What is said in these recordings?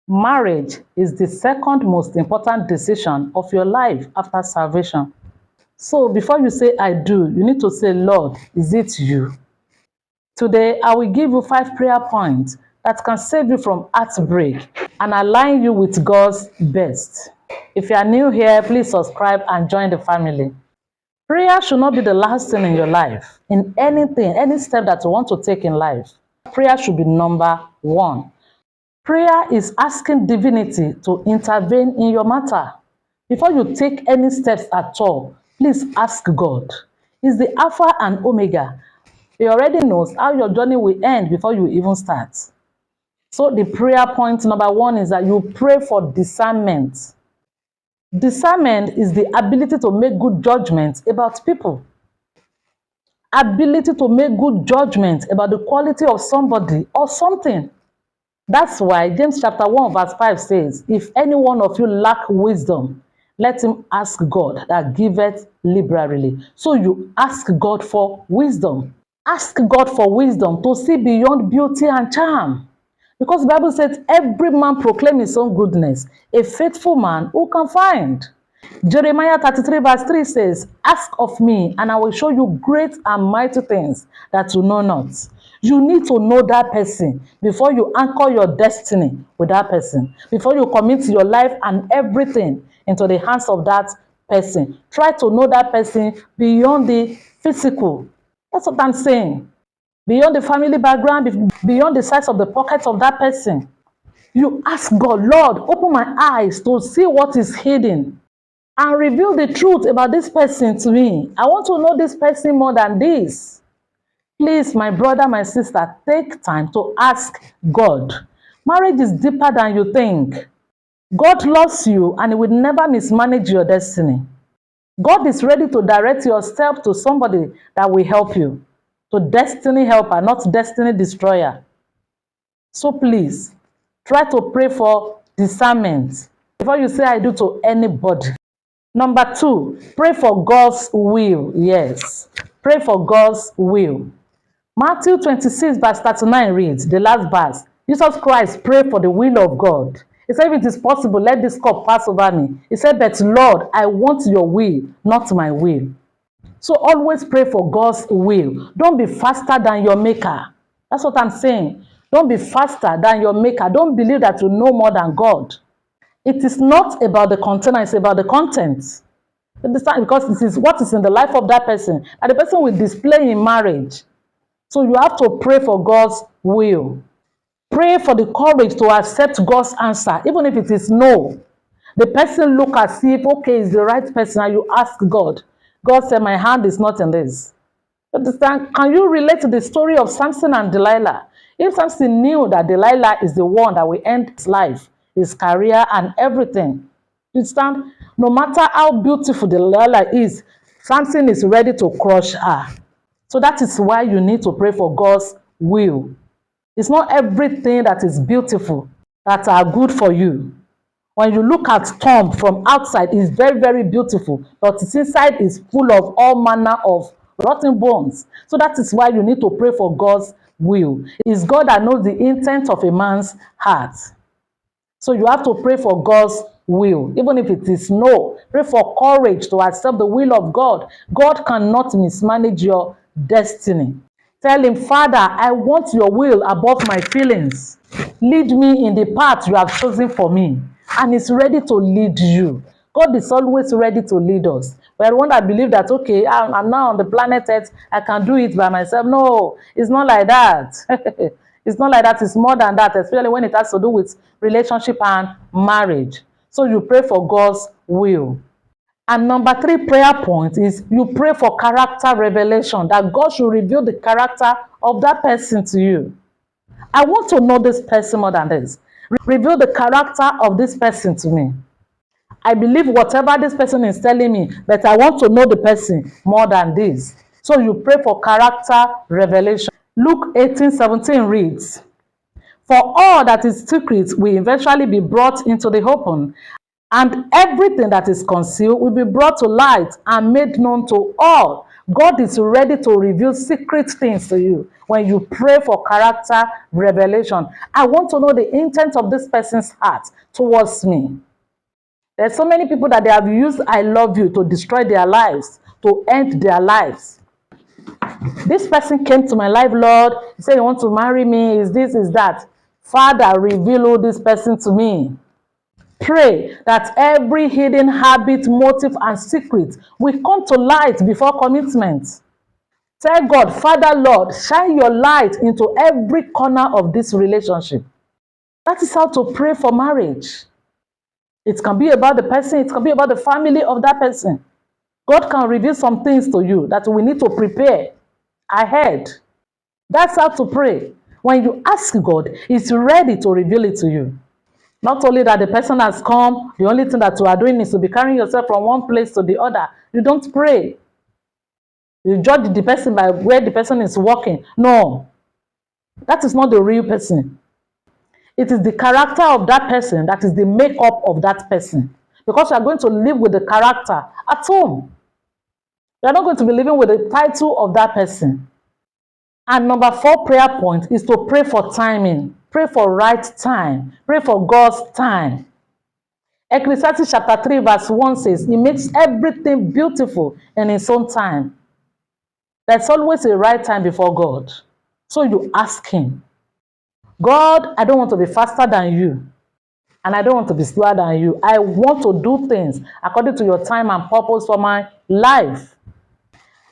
Marriage is the second most important decision of your life after salvation. So before you say I do, you need to say, Lord, is it you? Today, I will give you 5 prayer points that can save you from heartbreak and align you with God's best. If you are new here, please subscribe and join the family. Prayer should not be the last thing in your life. In anything, any step that you want to take in life, prayer should be number 1. Prayer is asking divinity to intervene in your matter. Before you take any steps at all, please ask God. He's the Alpha and Omega. He already knows how your journey will end before you even start. So the prayer point number 1 is that you pray for discernment. Discernment is the ability to make good judgments about people. Ability to make good judgment about the quality of somebody or something. That's why James chapter 1 verse 5 says, if any one of you lack wisdom, let him ask God that giveth liberally. So you ask God for wisdom. Ask God for wisdom to see beyond beauty and charm. Because the Bible says, every man proclaim his own goodness. A faithful man who can find. Jeremiah 33 verse 3 says, ask of me, and I will show you great and mighty things that you know not. You need to know that person before you anchor your destiny with that person. Before you commit your life and everything into the hands of that person. Try to know that person beyond the physical. That's what I'm saying. Beyond the family background, beyond the size of the pockets of that person. You ask God, Lord, open my eyes to see what is hidden and reveal the truth about this person to me. I want to know this person more than this. Please, my brother, my sister, take time to ask God. Marriage is deeper than you think. God loves you and He will never mismanage your destiny. God is ready to direct your steps to somebody that will help you. To destiny helper, not destiny destroyer. So please, try to pray for discernment before you say I do to anybody. Number 2, pray for God's will. Yes, pray for God's will. Matthew 26 verse 39 reads, the last verse, Jesus Christ prayed for the will of God. He said, if it is possible, let this cup pass over me. He said, but Lord, I want your will, not my will. So always pray for God's will. Don't be faster than your maker. That's what I'm saying. Don't be faster than your maker. Don't believe that you know more than God. It is not about the container, it's about the content. Understand? Because this is what is in the life of that person, and the person will display in marriage. So you have to pray for God's will. Pray for the courage to accept God's answer, even if it is no. The person look as if, okay, is the right person, and you ask God. God said, my hand is not in this. Understand? Can you relate to the story of Samson and Delilah? If Samson knew that Delilah is the one that will end his life, his career, and everything, understand? No matter how beautiful Delilah is, Samson is ready to crush her. So that is why you need to pray for God's will. It's not everything that is beautiful that are good for you. When you look at tomb from outside, it's very, very beautiful, but its inside is full of all manner of rotten bones. So that is why you need to pray for God's will. It's God that knows the intent of a man's heart. So you have to pray for God's will, even if it is no. Pray for courage to accept the will of God. God cannot mismanage your destiny. Tell him, Father, I want your will above my feelings. Lead me in the path you have chosen for me. And He's ready to lead you. God is always ready to lead us. But I want to believe that, okay, I'm now on the planet Earth, I can do it by myself. No, it's not like that. It's not like that. It's more than that, especially when it has to do with relationship and marriage. So you pray for God's will. And number 3 prayer point is you pray for character revelation, that God should reveal the character of that person to you. I want to know this person more than this. Reveal the character of this person to me. I believe whatever this person is telling me, but I want to know the person more than this. So you pray for character revelation. Luke 18:17 reads, for all that is secret will eventually be brought into the open, and everything that is concealed will be brought to light and made known to all. God is ready to reveal secret things to you when you pray for character revelation. I want to know the intent of this person's heart towards me. There's so many people that they have used I love you to destroy their lives, to end their lives. This person came to my life, Lord. He said, you want to marry me? Is this, is that? Father, reveal this person to me. Pray that every hidden habit, motive, and secret will come to light before commitment. Tell God, Father, Lord, shine your light into every corner of this relationship. That is how to pray for marriage. It can be about the person, it can be about the family of that person. God can reveal some things to you that we need to prepare ahead. That's how to pray. When you ask God, He's ready to reveal it to you. Not only that the person has come, the only thing that you are doing is to be carrying yourself from one place to the other. You don't pray. You judge the person by where the person is walking. No, that is not the real person. It is the character of that person that is the makeup of that person. Because you are going to live with the character at home. You are not going to be living with the title of that person. And number 4 prayer point is to pray for timing. Pray for right time. Pray for God's time. Ecclesiastes chapter 3 verse 1 says, He makes everything beautiful in His own time. There's always a right time before God. So you ask Him, God, I don't want to be faster than you. And I don't want to be slower than you. I want to do things according to your time and purpose for my life.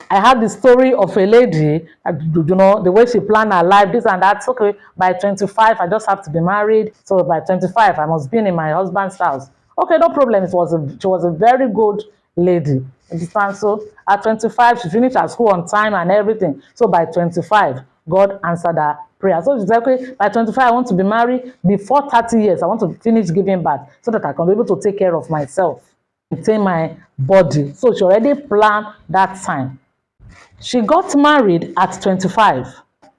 I had the story of a lady, the way she planned her life, this and that. Okay, by 25, I just have to be married. So by 25, I must be in my husband's house. Okay, no problem. She was a very good lady. Understand? So at 25, she finished her school on time and everything. So by 25, God answered her prayer. So she said, okay, by 25, I want to be married. Before 30 years, I want to finish giving birth so that I can be able to take care of myself, maintain my body. So she already planned that time. She got married at 25,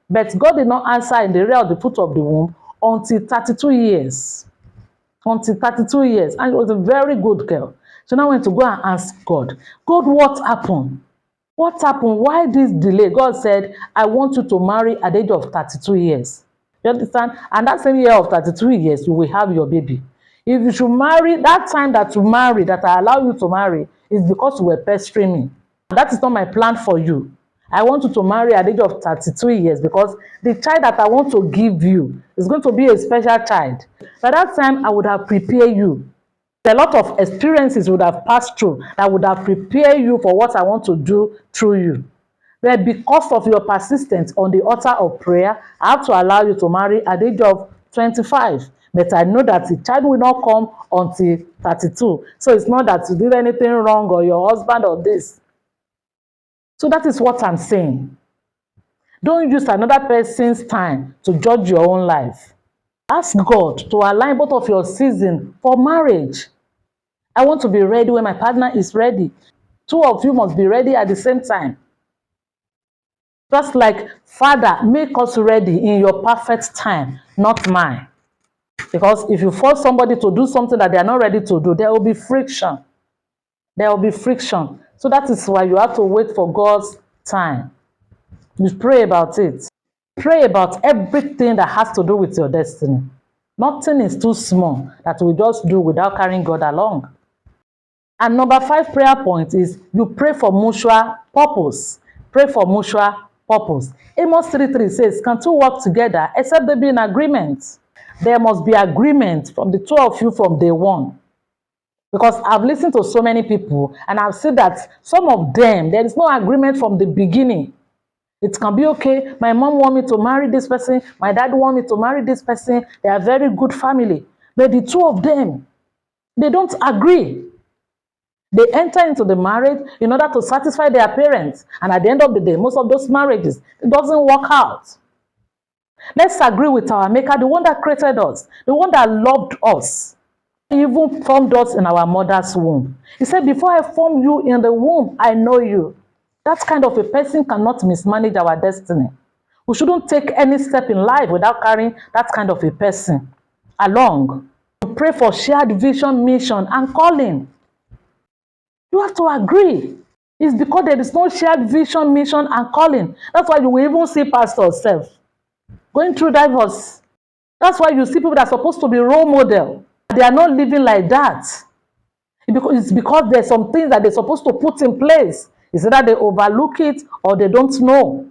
but God did not answer in the area of the fruit of the womb until 32 years. Until 32 years. And she was a very good girl. She now went to go and ask God, God, what happened? What happened? Why this delay? God said, I want you to marry at the age of 32 years. You understand? And that same year of 32 years, you will have your baby. If you should marry, that time that you marry, that I allow you to marry, is because you were pestering me. That is not my plan for you. I want you to marry at the age of 32 years because the child that I want to give you is going to be a special child. By that time, I would have prepared you. A lot of experiences would have passed through that would have prepared you for what I want to do through you. But because of your persistence on the altar of prayer, I have to allow you to marry at the age of 25. But I know that the child will not come until 32. So it's not that you did anything wrong or your husband or this. So that is what I'm saying. Don't use another person's time to judge your own life. Ask God to align both of your seasons for marriage. I want to be ready when my partner is ready. 2 of you must be ready at the same time. Just like, Father, make us ready in your perfect time, not mine. Because if you force somebody to do something that they are not ready to do, there will be friction. There will be friction. So that is why you have to wait for God's time. You pray about it. Pray about everything that has to do with your destiny. Nothing is too small that we just do without carrying God along. And number 5 prayer point is you pray for mutual purpose. Pray for mutual purpose. Amos 3:3 says, can two work together except they be in agreement? There must be agreement from the 2 of you from day one. Because I've listened to so many people and I've seen that some of them, there is no agreement from the beginning. It can be, okay, my mom wants me to marry this person, my dad wants me to marry this person, they are very good family. But the 2 of them, they don't agree. They enter into the marriage in order to satisfy their parents. And at the end of the day, most of those marriages, it doesn't work out. Let's agree with our Maker, the one that created us, the one that loved us. He even formed us in our mother's womb. He said, before I formed you in the womb, I know you. That kind of a person cannot mismanage our destiny. We shouldn't take any step in life without carrying that kind of a person along. We pray for shared vision, mission, and calling. You have to agree. It's because there is no shared vision, mission, and calling. That's why you will even see pastors self going through divorce. That's why you see people that are supposed to be role model. They are not living like that. It's because there's some things that they're supposed to put in place. It's either they overlook it or they don't know.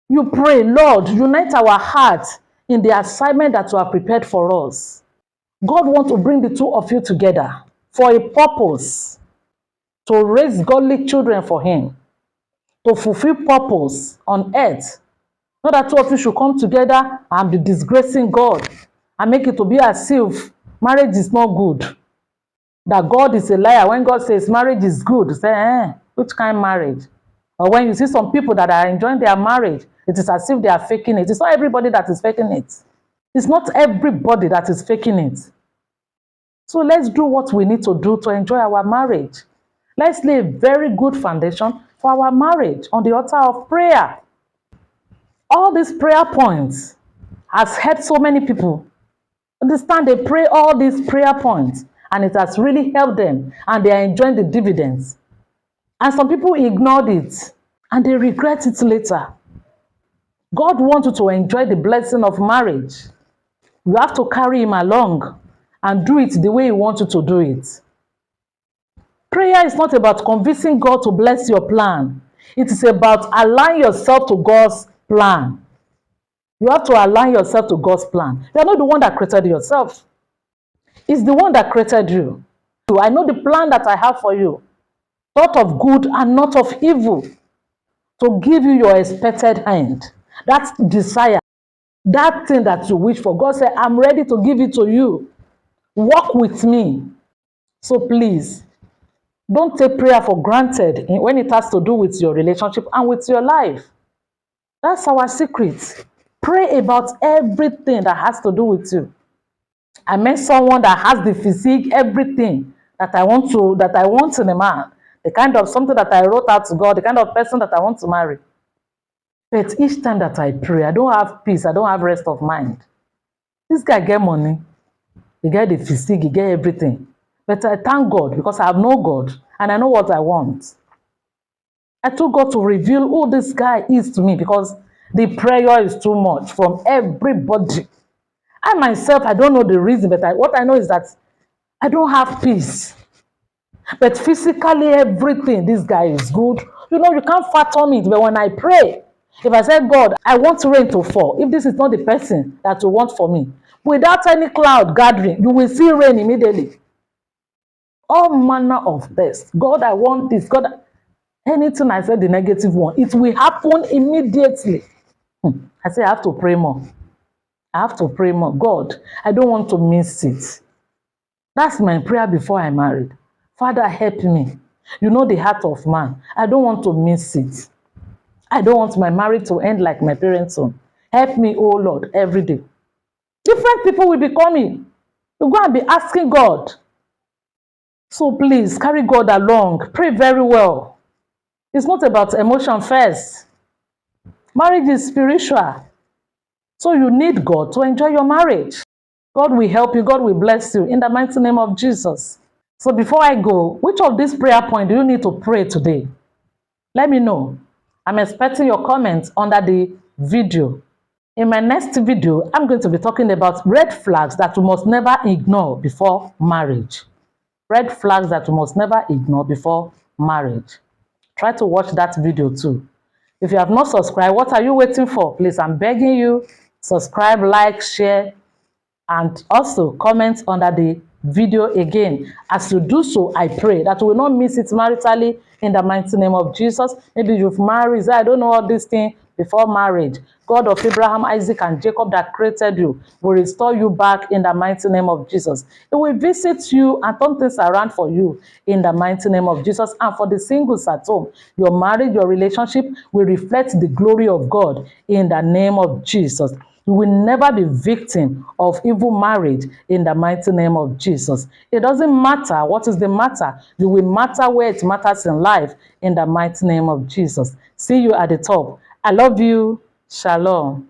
You pray, Lord, unite our hearts in the assignment that you have prepared for us. God wants to bring the two of you together for a purpose, to raise godly children for Him, to fulfill purpose on earth. Not that two of you should come together and be disgracing God and make it to be as if marriage is not good. That God is a liar. When God says marriage is good, you say, which kind of marriage? Or when you see some people that are enjoying their marriage, it is as if they are faking it. It's not everybody that is faking it. It's not everybody that is faking it. So let's do what we need to do to enjoy our marriage. Let's lay a very good foundation for our marriage on the altar of prayer. All these prayer points has helped so many people. Understand, they pray all these prayer points and it has really helped them and they are enjoying the dividends. And some people ignored it and they regret it later. God wants you to enjoy the blessing of marriage. You have to carry Him along and do it the way He wants you to do it. Prayer is not about convincing God to bless your plan. It is about aligning yourself to God's plan. You have to align yourself to God's plan. You are not the one that created yourself. It's the one that created you. I know the plan that I have for you. Thought of good and not of evil. To give you your expected end. That desire. That thing that you wish for. God said, I'm ready to give it to you. Walk with me. So please, don't take prayer for granted when it has to do with your relationship and with your life. That's our secret. Pray about everything that has to do with you. I met someone that has the physique, everything that I want in a man. The kind of something that I wrote out to God, the kind of person that I want to marry. But each time that I pray, I don't have peace, I don't have rest of mind. This guy get money, he get the physique, he get everything. But I thank God because I have no God and I know what I want. I told God to reveal who this guy is to me because the prayer is too much from everybody. I myself, I don't know the reason, but what I know is that I don't have peace. But physically, everything, this guy is good. You know, you can't fathom it, but when I pray, if I say, God, I want rain to fall, if this is not the person that you want for me, without any cloud gathering, you will see rain immediately. All manner of this. God, I want this. God, anything I said, the negative one, it will happen immediately. I say, I have to pray more. I have to pray more. God, I don't want to miss it. That's my prayer before I married. Father, help me. You know the heart of man. I don't want to miss it. I don't want my marriage to end like my parents' own. Help me, oh Lord, every day. Different people will be coming. You go and be asking God. So please, carry God along. Pray very well. It's not about emotion first. Marriage is spiritual. So you need God to enjoy your marriage. God will help you. God will bless you in the mighty name of Jesus. So before I go, which of these prayer points do you need to pray today? Let me know. I'm expecting your comments under the video. In my next video, I'm going to be talking about red flags that you must never ignore before marriage. Red flags that you must never ignore before marriage. Try to watch that video too. If you have not subscribed, what are you waiting for? Please, I'm begging you, subscribe, like, share, and also comment under the video again. As you do so, I pray that you will not miss it maritally in the mighty name of Jesus. Maybe you've married, I don't know all these things before marriage. God of Abraham, Isaac, and Jacob that created you will restore you back in the mighty name of Jesus. It will visit you and turn things around for you in the mighty name of Jesus. And for the singles at home, your marriage, your relationship will reflect the glory of God in the name of Jesus. You will never be victim of evil marriage in the mighty name of Jesus. It doesn't matter what is the matter. You will matter where it matters in life in the mighty name of Jesus. See you at the top. I love you. Shalom.